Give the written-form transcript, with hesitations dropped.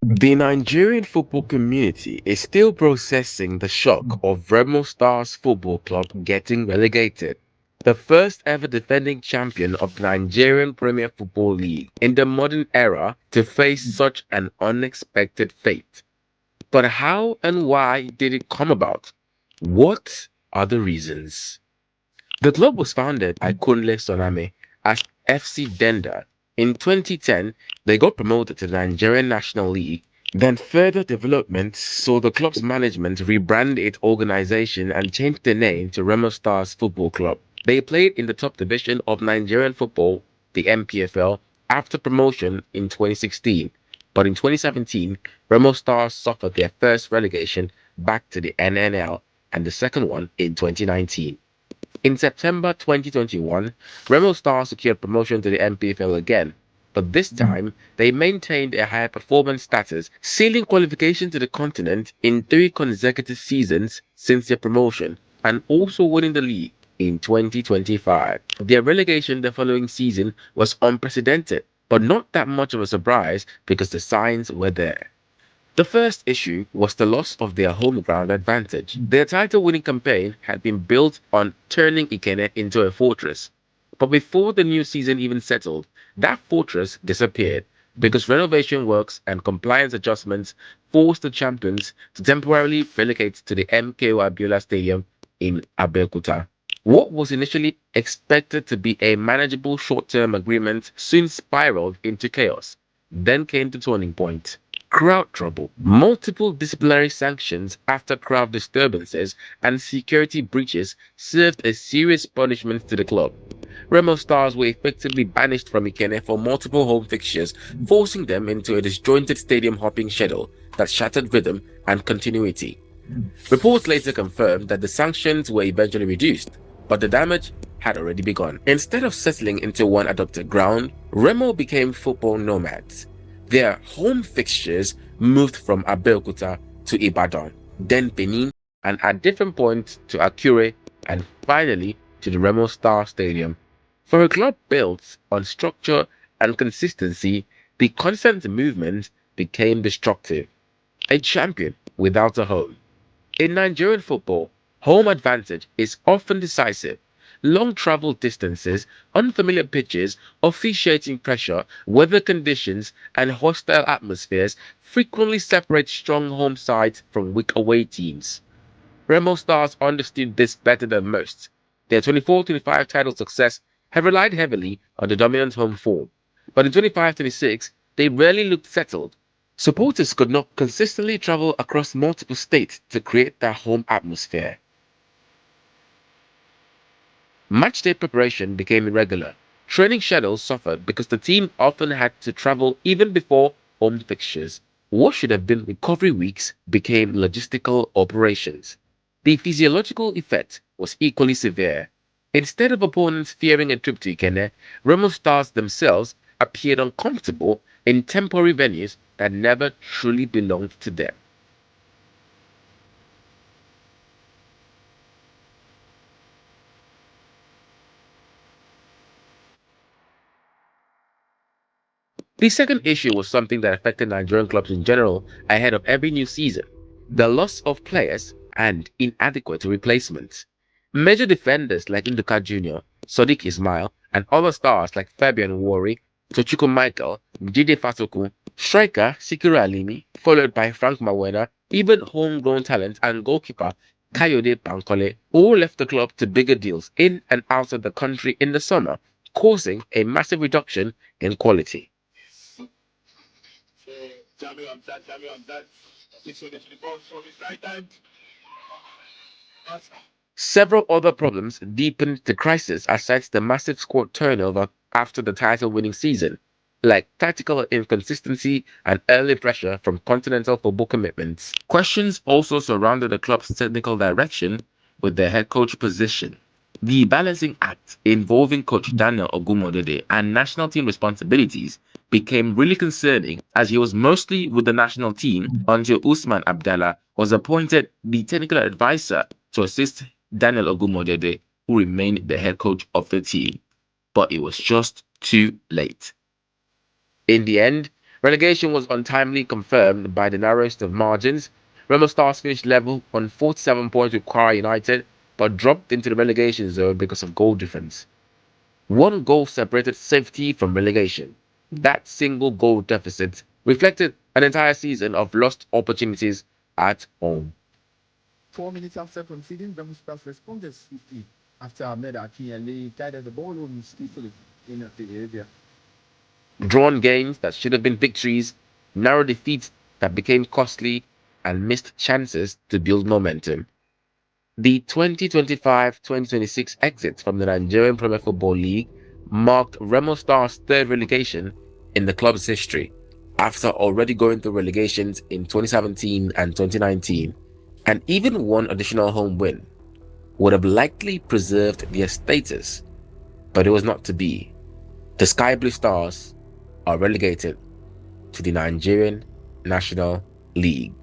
The Nigerian football community is still processing the shock of Remo Stars Football Club getting relegated, the first ever defending champion of the Nigerian Premier Football League in the modern era to face such an unexpected fate. But how and why did it come about? What are the reasons? The club was founded by Kunle Soname as FC Denda. In 2010, they got promoted to the Nigerian National League. Then further development saw the club's management rebrand its organization and change the name to Remo Stars Football Club. They played in the top division of Nigerian football, the NPFL, after promotion in 2016. But in 2017, Remo Stars suffered their first relegation back to the NNL and the second one in 2019. In September 2021, Remo Stars secured promotion to the NPFL again, but this time they maintained a higher performance status, sealing qualification to the continent in 3 consecutive seasons since their promotion, and also winning the league in 2025. Their relegation the following season was unprecedented, but not that much of a surprise because the signs were there. The first issue was the loss of their home ground advantage. Their title winning campaign had been built on turning Ikene into a fortress. But before the new season even settled, that fortress disappeared because renovation works and compliance adjustments forced the champions to temporarily relegate to the MKO Abiola Stadium in Abeokuta. What was initially expected to be a manageable short-term agreement soon spiraled into chaos. Then came the turning point. Crowd trouble, multiple disciplinary sanctions after crowd disturbances, and security breaches served as serious punishments to the club. Remo Stars were effectively banished from Ikene for multiple home fixtures, forcing them into a disjointed stadium hopping schedule that shattered rhythm and continuity. Reports later confirmed that the sanctions were eventually reduced, but the damage had already begun. Instead of settling into one adopted ground, Remo became football nomads. Their home fixtures moved from Abeokuta to Ibadan, then Benin, and at different points to Akure, and finally to the Remo Star Stadium. For a club built on structure and consistency, the constant movement became destructive. A champion without a home. In Nigerian football, home advantage is often decisive. Long travel distances, unfamiliar pitches, officiating pressure, weather conditions, and hostile atmospheres frequently separate strong home sides from weak away teams. Remo Stars understood this better than most. Their 24-25 title success had relied heavily on the dominant home form, but in 25-26 they rarely looked settled. Supporters could not consistently travel across multiple states to create their home atmosphere. Matchday preparation became irregular. Training schedules suffered because the team often had to travel even before home fixtures. What should have been recovery weeks became logistical operations. The physiological effect was equally severe. Instead of opponents fearing a trip to Ikene, Remo stars themselves appeared uncomfortable in temporary venues that never truly belonged to them. The second issue was something that affected Nigerian clubs in general ahead of every new season: the loss of players and inadequate replacements. Major defenders like Nduka Jr., Sadiq Ismail, and other stars like Fabian Wari, Tochukwu Michael, Jide Fatoku, striker Sikiru Alimi, followed by Frank Mawena, even homegrown talent and goalkeeper Kayode Bankole all left the club to bigger deals in and out of the country in the summer, causing a massive reduction in quality. Several other problems deepened the crisis aside the massive squad turnover after the title-winning season, like tactical inconsistency and early pressure from continental football commitments. Questions also surrounded the club's technical direction with their head coach position. The balancing act involving coach Daniel Ogumodede and national team responsibilities became really concerning as he was mostly with the national team until Usman Abdallah was appointed the technical advisor to assist Daniel Ogumodede, who remained the head coach of the team. But it was just too late. In the end, Relegation was untimely confirmed by the narrowest of margins. Remo Stars finished level on 47 points with Kwara United, but dropped into the relegation zone because of goal difference. One goal separated safety from relegation. That single goal deficit reflected an entire season of lost opportunities at home. 4 minutes after conceding, Remo Stars responded swiftly after Ahmed Akinyele guided the ball home skillfully in the area. Drawn games that should have been victories, narrow defeats that became costly, and missed chances to build momentum. The 2025-2026 exit from the Nigerian Premier Football League marked Remo Stars' third relegation in the club's history, after already going through relegations in 2017 and 2019, and even one additional home win would have likely preserved their status, but it was not to be. The Sky Blue Stars are relegated to the Nigerian National League.